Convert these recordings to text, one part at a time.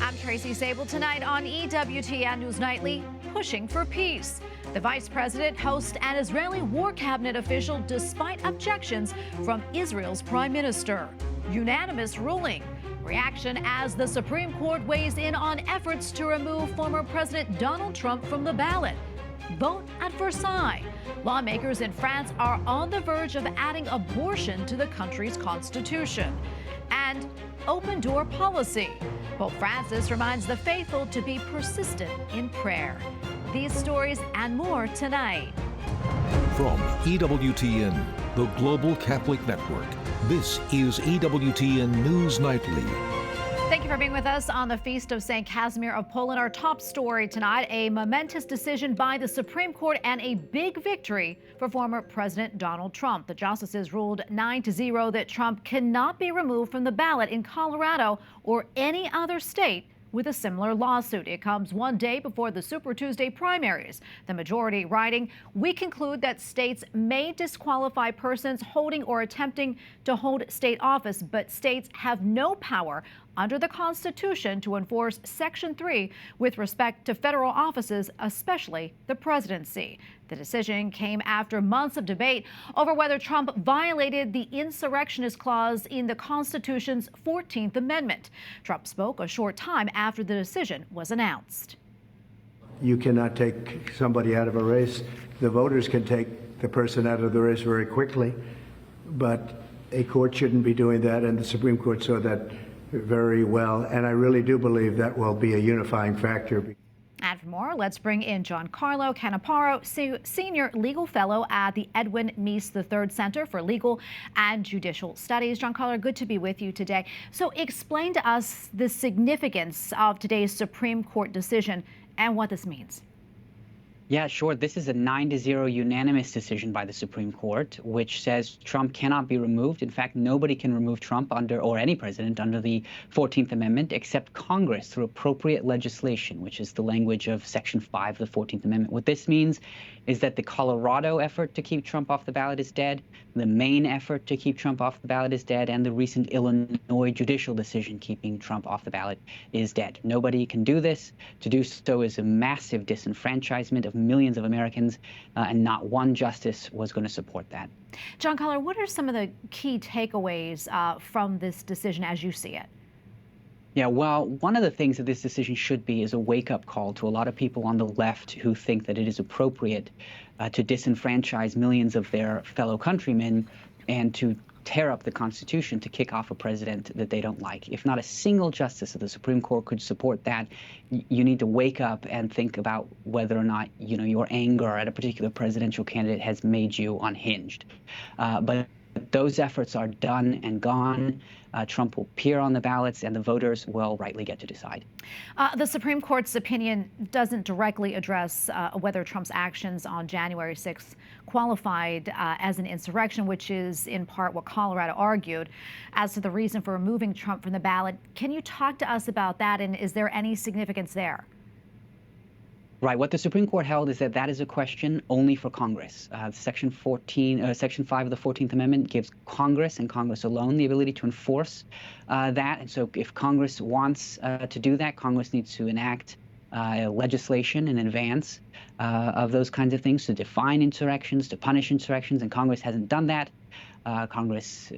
I'm Tracy Sabol. Tonight on EWTN News Nightly, pushing for peace. The vice president hosts an Israeli war cabinet official despite objections from Israel's prime minister. Unanimous ruling. Reaction as the Supreme Court weighs in on efforts to remove former President Donald Trump from the ballot. Vote at Versailles. Lawmakers in France are on the verge of adding abortion to the country's constitution. And open door policy. Pope Francis reminds the faithful to be persistent in prayer. These stories and more tonight. From EWTN, the Global Catholic Network, this is EWTN News Nightly. Thank you for being with us on the Feast of St. Casimir of Poland. Our top story tonight, a momentous decision by the Supreme Court and a big victory for former President Donald Trump. The justices ruled 9-0 that Trump cannot be removed from the ballot in Colorado or any other state with a similar lawsuit. It comes one day before the Super Tuesday primaries. The majority writing, "We conclude that states may disqualify persons holding or attempting to hold state office, but states have no power under the Constitution to enforce Section 3 with respect to federal offices, especially the presidency." The decision came after months of debate over whether Trump violated the insurrectionist clause in the Constitution's 14th Amendment. Trump spoke a short time after the decision was announced. You cannot take somebody out of a race. The voters can take the person out of the race very quickly, but a court shouldn't be doing that, and the Supreme Court saw that very well, and I really do believe that will be a unifying factor. And for more, let's bring in Giancarlo Canaparo, Senior Legal Fellow at the Edwin Meese III Center for Legal and Judicial Studies. Giancarlo, good to be with you today. So explain to us the significance of today's Supreme Court decision and what this means. Yeah, sure. This is a 9-0 unanimous decision by the Supreme Court, which says Trump cannot be removed. In fact, nobody can remove Trump or any president under the 14th Amendment except Congress through appropriate legislation, which is the language of Section 5 of the 14th Amendment. What this means is that the Colorado effort to keep Trump off the ballot is dead, the Maine effort to keep Trump off the ballot is dead, and the recent Illinois judicial decision keeping Trump off the ballot is dead. Nobody can do this. To do so is a massive disenfranchisement of millions of Americans, and not one justice was going to support that. Giancarlo, what are some of the key takeaways from this decision as you see it? Yeah, well, one of the things that this decision should be is a wake-up call to a lot of people on the left who think that it is appropriate to disenfranchise millions of their fellow countrymen and to tear up the Constitution to kick off a president that they don't like. If not a single justice of the Supreme Court could support that, you need to wake up and think about whether or not, your anger at a particular presidential candidate has made you unhinged. But those efforts are done and gone. Trump will appear on the ballots, and the voters will rightly get to decide. The Supreme Court's opinion doesn't directly address whether Trump's actions on January 6th qualified as an insurrection, which is in part what Colorado argued. As to the reason for removing Trump from the ballot, can you talk to us about that, and is there any significance there? Right. What the Supreme Court held is that that is a question only for Congress. Section 5 of the 14th Amendment gives Congress and Congress alone the ability to enforce that. And so if Congress wants to do that, Congress needs to enact legislation in advance of those kinds of things to define insurrections, to punish insurrections, and Congress hasn't done that. Congress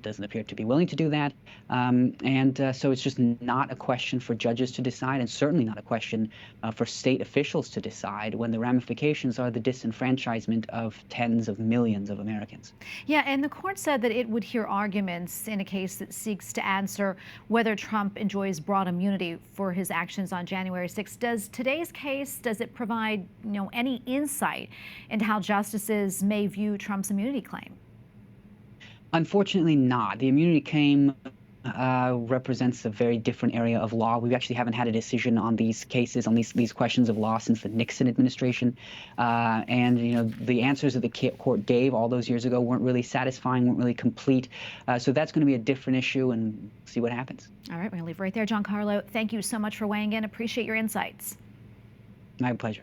doesn't appear to be willing to do that. So it's just not a question for judges to decide, and certainly not a question for state officials to decide when the ramifications are the disenfranchisement of tens of millions of Americans. Yeah, and the court said that it would hear arguments in a case that seeks to answer whether Trump enjoys broad immunity for his actions on January 6th. Does today's case, does it provide, any insight into how justices may view Trump's immunity claim? Unfortunately not. The immunity claim represents a very different area of law. We actually haven't had a decision on these cases, on these questions of law since the Nixon administration. The answers that the court gave all those years ago weren't really satisfying, weren't really complete. So that's going to be a different issue, and see what happens. All right, we're going to leave right there. Giancarlo, thank you so much for weighing in. Appreciate your insights. My pleasure.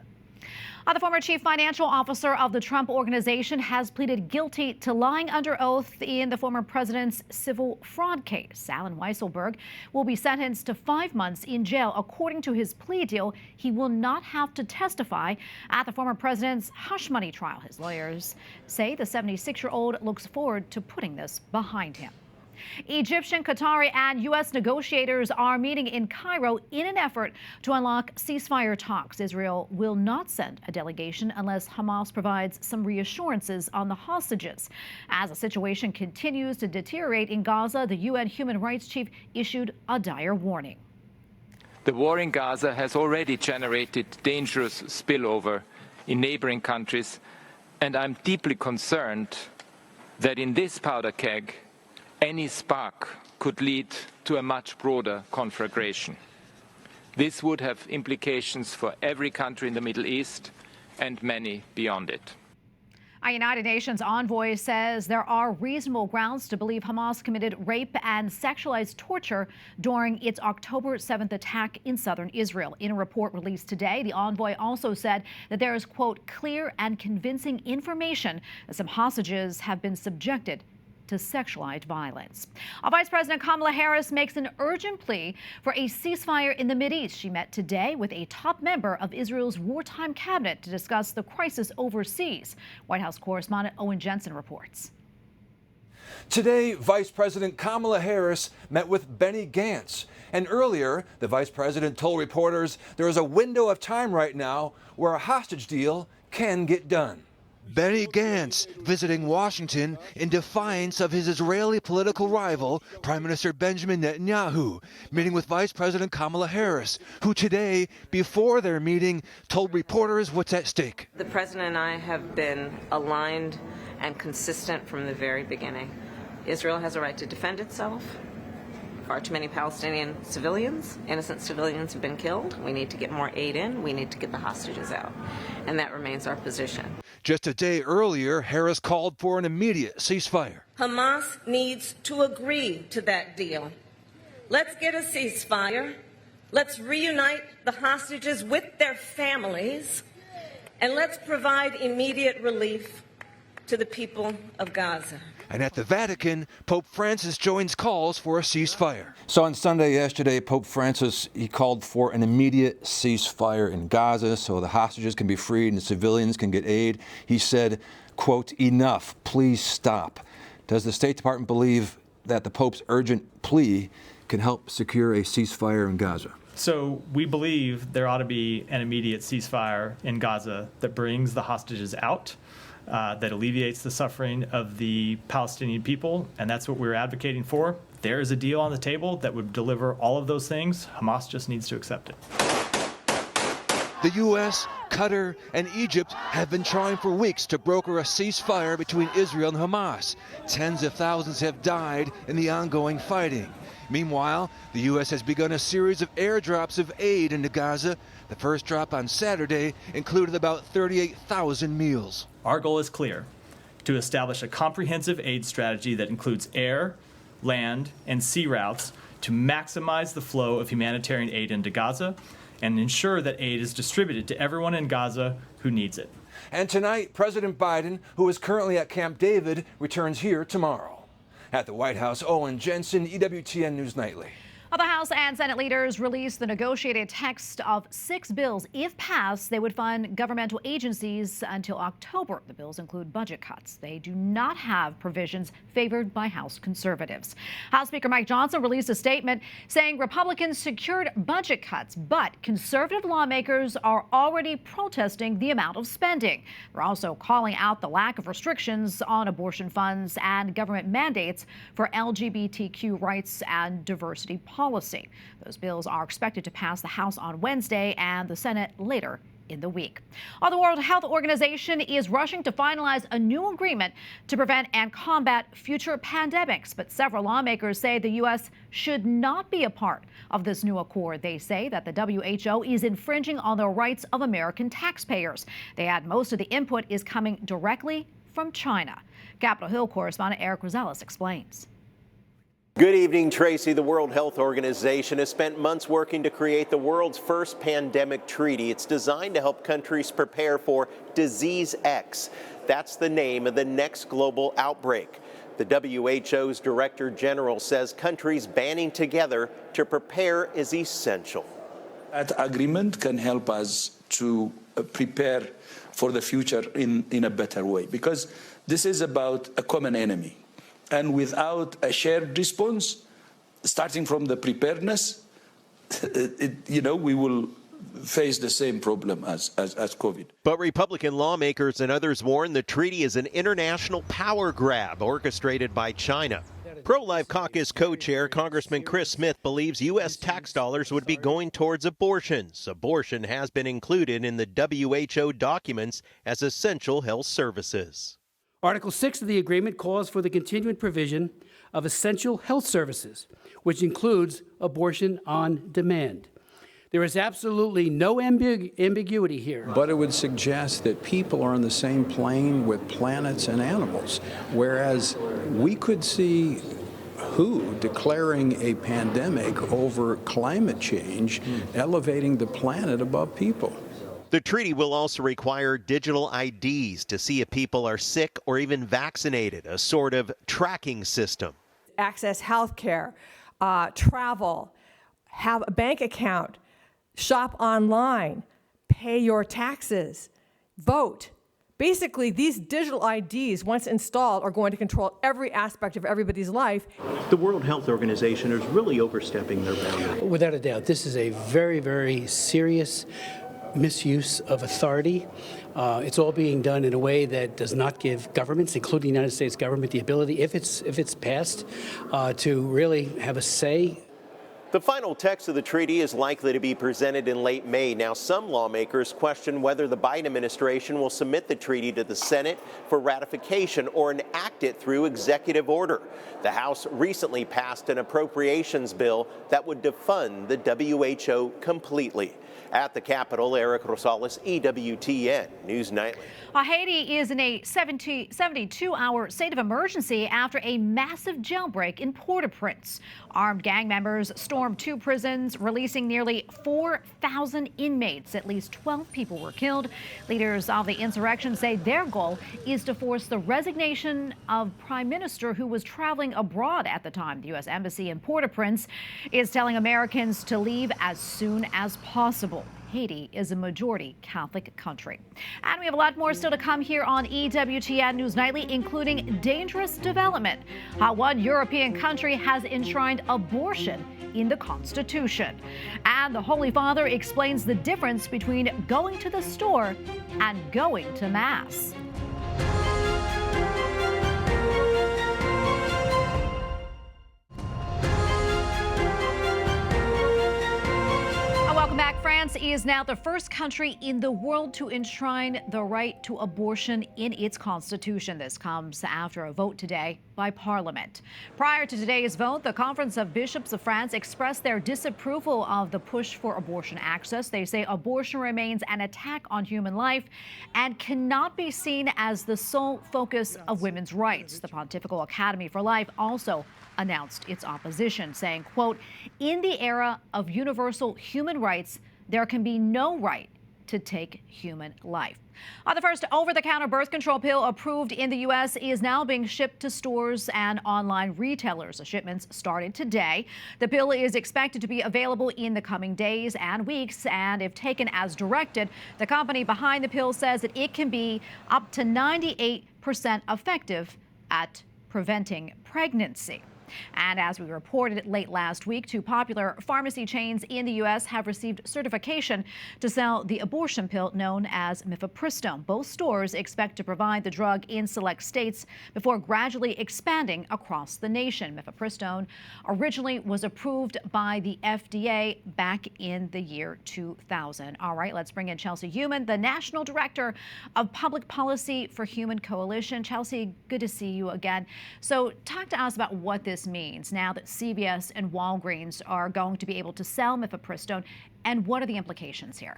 The former chief financial officer of the Trump Organization has pleaded guilty to lying under oath in the former president's civil fraud case. Alan Weisselberg will be sentenced to 5 months in jail. According to his plea deal, he will not have to testify at the former president's hush money trial. His lawyers say the 76-year-old looks forward to putting this behind him. Egyptian, Qatari, and U.S. negotiators are meeting in Cairo in an effort to unlock ceasefire talks. Israel will not send a delegation unless Hamas provides some reassurances on the hostages. As the situation continues to deteriorate in Gaza, the UN human rights chief issued a dire warning. The war in Gaza has already generated dangerous spillover in neighboring countries, and I'm deeply concerned that in this powder keg, any spark could lead to a much broader conflagration. This would have implications for every country in the Middle East and many beyond it. A United Nations envoy says there are reasonable grounds to believe Hamas committed rape and sexualized torture during its October 7th attack in southern Israel. In a report released today, the envoy also said that there is, quote, clear and convincing information that some hostages have been subjected to sexualized violence. Vice President Kamala Harris makes an urgent plea for a ceasefire in the Mideast. She met today with a top member of Israel's wartime cabinet to discuss the crisis overseas. White House correspondent Owen Jensen reports. Today, Vice President Kamala Harris met with Benny Gantz. And earlier, the vice president told reporters there is a window of time right now where a hostage deal can get done. Benny Gantz visiting Washington in defiance of his Israeli political rival, Prime Minister Benjamin Netanyahu, meeting with Vice President Kamala Harris, who today, before their meeting, told reporters what's at stake. The president and I have been aligned and consistent from the very beginning. Israel has a right to defend itself. Far too many Palestinian civilians, innocent civilians have been killed. We need to get more aid in. We need to get the hostages out. And that remains our position. Just a day earlier, Harris called for an immediate ceasefire. Hamas needs to agree to that deal. Let's get a ceasefire. Let's reunite the hostages with their families. And let's provide immediate relief to the people of Gaza. And at the Vatican, Pope Francis joins calls for a ceasefire. So on Sunday yesterday, Pope Francis, he called for an immediate ceasefire in Gaza so the hostages can be freed and civilians can get aid. He said, quote, enough, please stop. Does the State Department believe that the Pope's urgent plea can help secure a ceasefire in Gaza? So we believe there ought to be an immediate ceasefire in Gaza that brings the hostages out, that alleviates the suffering of the Palestinian people, and that's what we're advocating for. There is a deal on the table that would deliver all of those things. Hamas just needs to accept it. The U.S., Qatar, and Egypt have been trying for weeks to broker a ceasefire between Israel and Hamas. Tens of thousands have died in the ongoing fighting. Meanwhile, the U.S. has begun a series of airdrops of aid into Gaza. The first drop on Saturday included about 38,000 meals. Our goal is clear: to establish a comprehensive aid strategy that includes air, land, and sea routes to maximize the flow of humanitarian aid into Gaza and ensure that aid is distributed to everyone in Gaza who needs it. And tonight, President Biden, who is currently at Camp David, returns here tomorrow. At the White House, Owen Jensen, EWTN News Nightly. The House and Senate leaders released the negotiated text of 6 bills. If passed, they would fund governmental agencies until October. The bills include budget cuts. They do not have provisions favored by House conservatives. House Speaker Mike Johnson released a statement saying Republicans secured budget cuts, but conservative lawmakers are already protesting the amount of spending. They're also calling out the lack of restrictions on abortion funds and government mandates for LGBTQ rights and diversity policy. Those bills are expected to pass the House on Wednesday and the Senate later in the week. The World Health Organization is rushing to finalize a new agreement to prevent and combat future pandemics. But several lawmakers say the U.S. should not be a part of this new accord. They say that the WHO is infringing on the rights of American taxpayers. They add most of the input is coming directly from China. Capitol Hill correspondent Eric Rosales explains. Good evening, Tracy. The World Health Organization has spent months working to create the world's first pandemic treaty. It's designed to help countries prepare for Disease X. That's the name of the next global outbreak. The WHO's Director General says countries banding together to prepare is essential. That agreement can help us to prepare for the future in a better way, because this is about a common enemy. And without a shared response, starting from the preparedness, we will face the same problem as COVID. But Republican lawmakers and others warn the treaty is an international power grab orchestrated by China. Pro-Life Caucus co-chair Congressman Chris Smith believes U.S. tax dollars would be going towards abortions. Abortion has been included in the WHO documents as essential health services. Article 6 of the agreement calls for the continuing provision of essential health services, which includes abortion on demand. There is absolutely no ambiguity here. But it would suggest that people are on the same plane with planets and animals, whereas we could see WHO declaring a pandemic over climate change, elevating the planet above people. The treaty will also require digital IDs to see if people are sick or even vaccinated, a sort of tracking system. Access health care, travel, have a bank account, shop online, pay your taxes, vote. Basically, these digital IDs, once installed, are going to control every aspect of everybody's life. The World Health Organization is really overstepping their boundary. Without a doubt, this is a very, very serious misuse of authority. It's all being done in a way that does not give governments, including the United States government, the ability, if it's passed, to really have a say. The final text of the treaty is likely to be presented in late May. Now, some lawmakers question whether the Biden administration will submit the treaty to the Senate for ratification or enact it through executive order. The House recently passed an appropriations bill that would defund the WHO completely. At the Capitol, Eric Rosales, EWTN News Nightly. Haiti is in a 72-hour state of emergency after a massive jailbreak in Port-au-Prince. Armed gang members stormed two prisons, releasing nearly 4,000 inmates. At least 12 people were killed. Leaders of the insurrection say their goal is to force the resignation of Prime Minister who was traveling abroad at the time. The U.S. Embassy in Port-au-Prince is telling Americans to leave as soon as possible. Haiti is a majority Catholic country. And we have a lot more still to come here on EWTN News Nightly, including dangerous development, how one European country has enshrined abortion in the Constitution. And the Holy Father explains the difference between going to the store and going to Mass. Welcome back. France is now the first country in the world to enshrine the right to abortion in its constitution. This comes after a vote today by Parliament. Prior to today's vote, the Conference of Bishops of France expressed their disapproval of the push for abortion access. They say abortion remains an attack on human life and cannot be seen as the sole focus of women's rights. The Pontifical Academy for Life also announced its opposition, saying, quote, "In the era of universal human rights, there can be no right to take human life." The first over-the-counter birth control pill approved in the U.S. is now being shipped to stores and online retailers. The shipments started today. The pill is expected to be available in the coming days and weeks, and if taken as directed, the company behind the pill says that it can be up to 98% effective at preventing pregnancy. And as we reported late last week, two popular pharmacy chains in the U.S. have received certification to sell the abortion pill known as Mifepristone. Both stores expect to provide the drug in select states before gradually expanding across the nation. Mifepristone originally was approved by the FDA back in the year 2000. All right, let's bring in Chelsea Human, the National Director of Public Policy for Human Coalition. Chelsea, good to see you again. So talk to us about what this means now that CVS and Walgreens are going to be able to sell Mifepristone, and what are the implications here?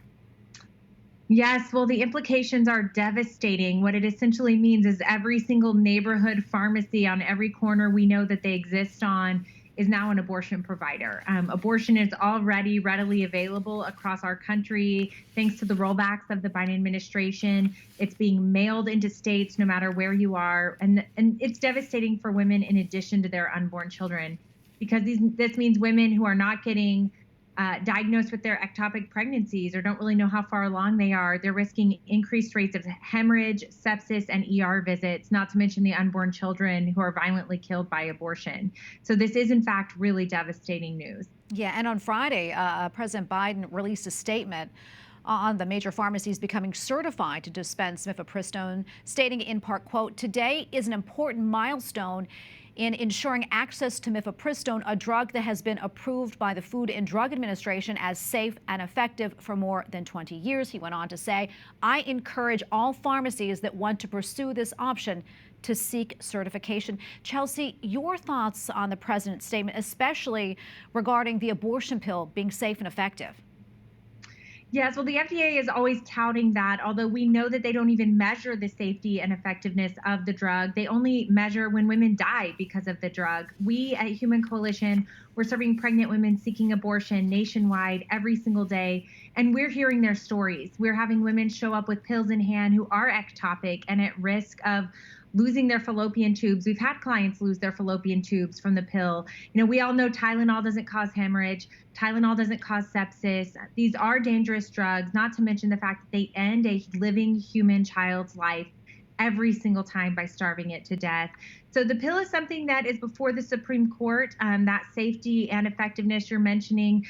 Yes, well, the implications are devastating. What it essentially means is every single neighborhood pharmacy on every corner we know that they exist on is now an abortion provider. Abortion is already readily available across our country thanks to the rollbacks of the Biden administration. It's being mailed into states no matter where you are. And it's devastating for women in addition to their unborn children, because this means women who are not getting diagnosed with their ectopic pregnancies or don't really know how far along they are, they're risking increased rates of hemorrhage, sepsis, and ER visits, not to mention the unborn children who are violently killed by abortion. So this is, in fact, really devastating news. Yeah, and on Friday, President Biden released a statement on the major pharmacies becoming certified to dispense Mifepristone, stating in part, quote, "Today is an important milestone in ensuring access to Mifepristone, a drug that has been approved by the Food and Drug Administration as safe and effective for more than 20 years. He went on to say, "I encourage all pharmacies that want to pursue this option to seek certification." Chelsea, your thoughts on the president's statement, especially regarding the abortion pill being safe and effective? Yes, well, the FDA is always touting that, although we know that they don't even measure the safety and effectiveness of the drug. They only measure when women die because of the drug. We at Human Coalition, we're serving pregnant women seeking abortion nationwide every single day, and we're hearing their stories. We're having women show up with pills in hand who are ectopic and at risk of losing their fallopian tubes. We've had clients lose their fallopian tubes from the pill. You know, we all know Tylenol doesn't cause hemorrhage. Tylenol doesn't cause sepsis. These are dangerous drugs, not to mention the fact that they end a living human child's life every single time by starving it to death. So the pill is something that is before the Supreme Court, that safety and effectiveness you're mentioning.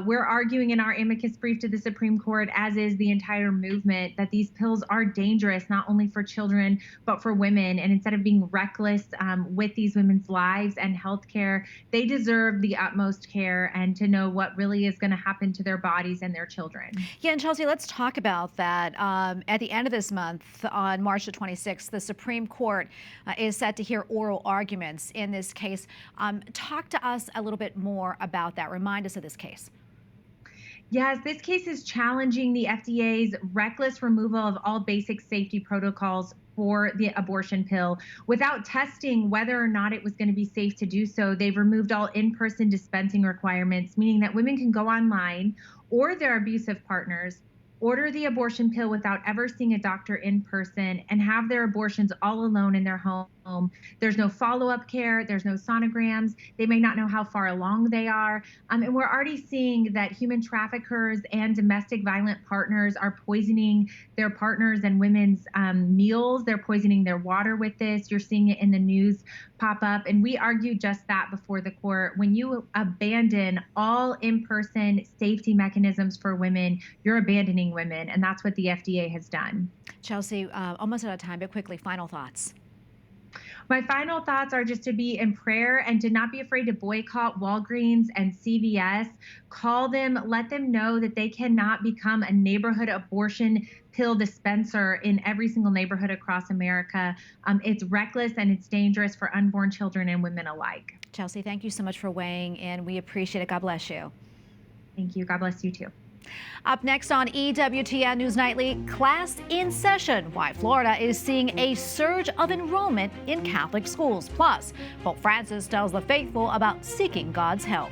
We're arguing in our amicus brief to the Supreme Court, as is the entire movement, that these pills are dangerous, not only for children, but for women. And instead of being reckless with these women's lives and health care, they deserve the utmost care and to know what really is going to happen to their bodies and their children. Yeah, and Chelsea, let's talk about that. At the end of this month, on March the 26th, the Supreme Court is set to hear oral arguments in this case. Talk to us a little bit more about that. Remind us of this case. Yes, this case is challenging the FDA's reckless removal of all basic safety protocols for the abortion pill without testing whether or not it was going to be safe to do so. They've removed all in-person dispensing requirements, meaning that women can go online or their abusive partners, order the abortion pill without ever seeing a doctor in person, and have their abortions all alone in their home. There's no follow-up care. There's no sonograms. They may not know how far along they are. And we're already seeing that human traffickers and domestic violent partners are poisoning their partners and women's meals. They're poisoning their water with this. You're seeing it in the news pop up. And we argue just that before the court. When you abandon all in-person safety mechanisms for women, you're abandoning women. And that's what the FDA has done. Chelsea, almost out of time, but quickly, final thoughts. My final thoughts are just to be in prayer and to not be afraid to boycott Walgreens and CVS. Call them, let them know that they cannot become a neighborhood abortion pill dispenser in every single neighborhood across America. It's reckless and it's dangerous for unborn children and women alike. Chelsea, thank you so much for weighing in. We appreciate it. God bless you. Thank you. God bless you too. Up next on EWTN News Nightly, class in session. Why Florida is seeing a surge of enrollment in Catholic schools. Plus, Pope Francis tells the faithful about seeking God's help.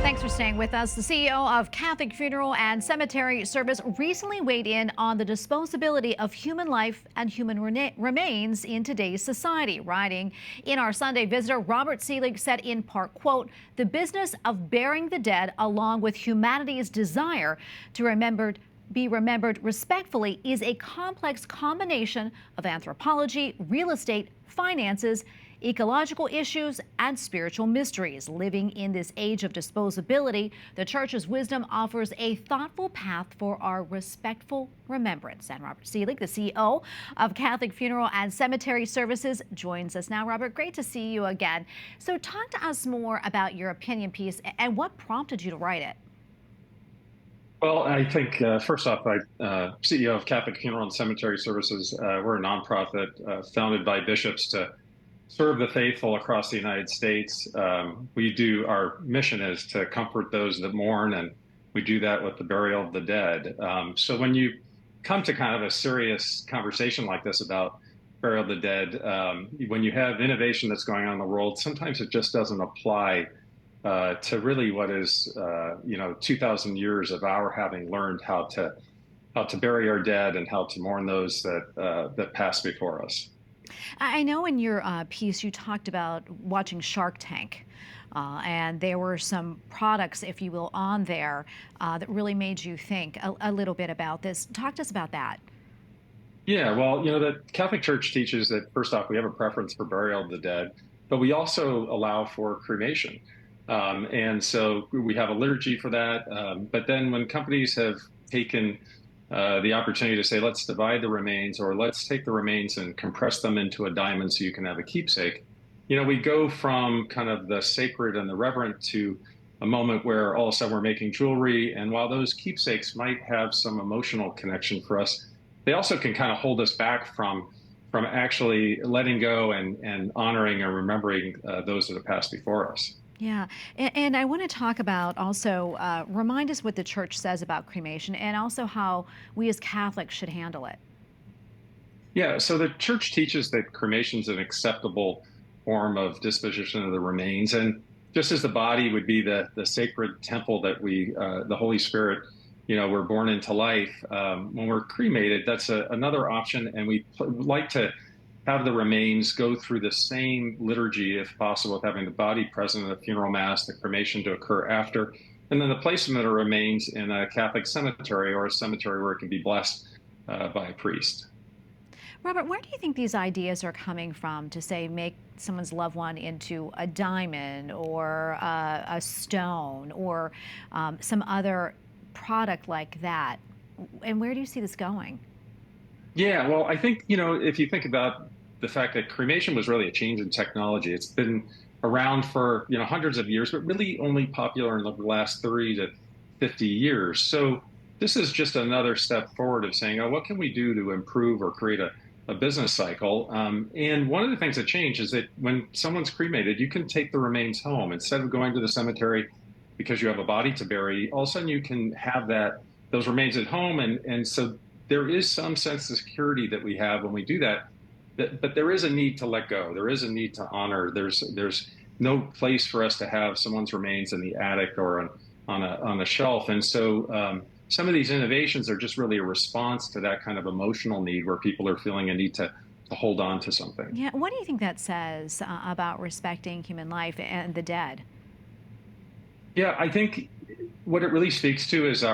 Thanks for staying with us. The CEO of Catholic Funeral and Cemetery Service recently weighed in on the disposability of human life and human remains in today's society. Writing in our Sunday Visitor, Robert Seelig said in part, quote, "The business of burying the dead along with humanity's desire to be remembered respectfully is a complex combination of anthropology, real estate, finances, ecological issues, and spiritual mysteries. Living in this age of disposability, the Church's wisdom offers a thoughtful path for our respectful remembrance." And Robert Seelig, the CEO of Catholic Funeral and Cemetery Services, joins us now. Robert, great to see you again. So talk to us more about your opinion piece and what prompted you to write it. Well, I think, first off, I'm CEO of Catholic Funeral and Cemetery Services. We're a nonprofit founded by bishops to serve the faithful across the United States. Our mission is to comfort those that mourn and We do that with the burial of the dead. So when you come to kind of a serious conversation like this about burial of the dead, when you have innovation that's going on in the world, sometimes it just doesn't apply to really what is 2,000 years of our having learned how to bury our dead and how to mourn those that passed before us. I know in your piece you talked about watching Shark Tank, and there were some products, if you will, on there that really made you think a little bit about this. Talk to us about that. Yeah, well, the Catholic Church teaches that, first off, we have a preference for burial of the dead, but we also allow for cremation. And so we have a liturgy for that. But then when companies have taken the opportunity to say, let's divide the remains, or let's take the remains and compress them into a diamond so you can have a keepsake, we go from kind of the sacred and the reverent to a moment where all of a sudden we're making jewelry. And while those keepsakes might have some emotional connection for us, they also can kind of hold us back from actually letting go and honoring and remembering those that have passed before us. Yeah, and I want to talk about also, remind us what the church says about cremation and also how we as Catholics should handle it. Yeah, so the church teaches that cremation is an acceptable form of disposition of the remains. And just as the body would be the sacred temple that we, the Holy Spirit, we're born into life, when we're cremated, that's another option. And we like to have the remains go through the same liturgy, if possible, with having the body present in the funeral mass, the cremation to occur after, and then the placement of remains in a Catholic cemetery or a cemetery where it can be blessed by a priest. Robert, where do you think these ideas are coming from to say make someone's loved one into a diamond or a stone or some other product like that? And where do you see this going? Yeah, well, I think, if you think about the fact that cremation was really a change in technology, it's been around for, hundreds of years, but really only popular in the last 30 to 50 years. So this is just another step forward of saying, what can we do to improve or create a business cycle? And one of the things that changed is that when someone's cremated, you can take the remains home. Instead of going to the cemetery because you have a body to bury, all of a sudden you can have those remains at home. And so there is some sense of security that we have when we do that, but there is a need to let go. There is a need to honor. There's no place for us to have someone's remains in the attic or on a shelf. And so some of these innovations are just really a response to that kind of emotional need where people are feeling a need to hold on to something. Yeah, what do you think that says about respecting human life and the dead? Yeah, I think what it really speaks to is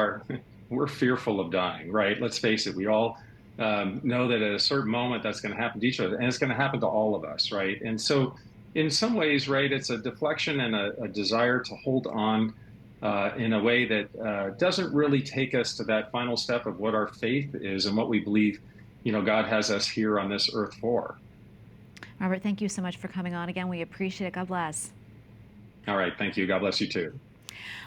we're fearful of dying, right? Let's face it. We all know that at a certain moment that's going to happen to each other, and it's going to happen to all of us, right? And so in some ways, right, it's a deflection and a desire to hold on in a way that doesn't really take us to that final step of what our faith is and what we believe, God has us here on this earth for. Robert, thank you so much for coming on again. We appreciate it. God bless. All right. Thank you. God bless you too.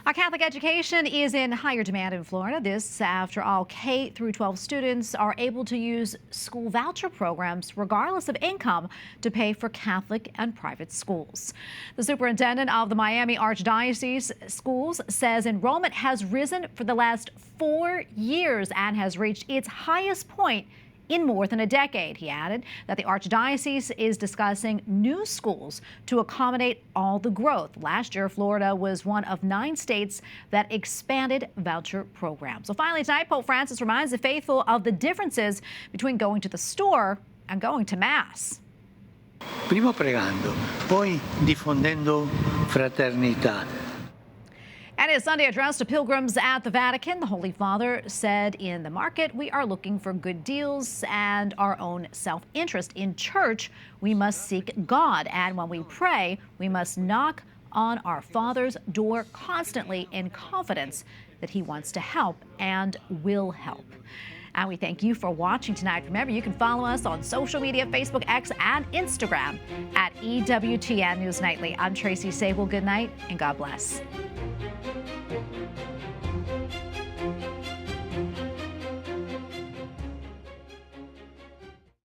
Our Catholic education is in higher demand in Florida. This after all K through 12 students are able to use school voucher programs regardless of income to pay for Catholic and private schools. The superintendent of the Miami Archdiocese Schools says enrollment has risen for the last 4 years and has reached its highest point in more than a decade. He added that the Archdiocese is discussing new schools to accommodate all the growth. Last year, Florida was one of 9 states that expanded voucher programs. So finally tonight, Pope Francis reminds the faithful of the differences between going to the store and going to Mass. Primo pregando, poi diffondendo fraternità. And his Sunday address to pilgrims at the Vatican, the Holy Father said, in the market, we are looking for good deals and our own self-interest. In church, we must seek God. And when we pray, we must knock on our Father's door constantly in confidence that he wants to help and will help. And we thank you for watching tonight. Remember, you can follow us on social media, Facebook, X, and Instagram at EWTN News Nightly. I'm Tracy Sabol. Good night and God bless.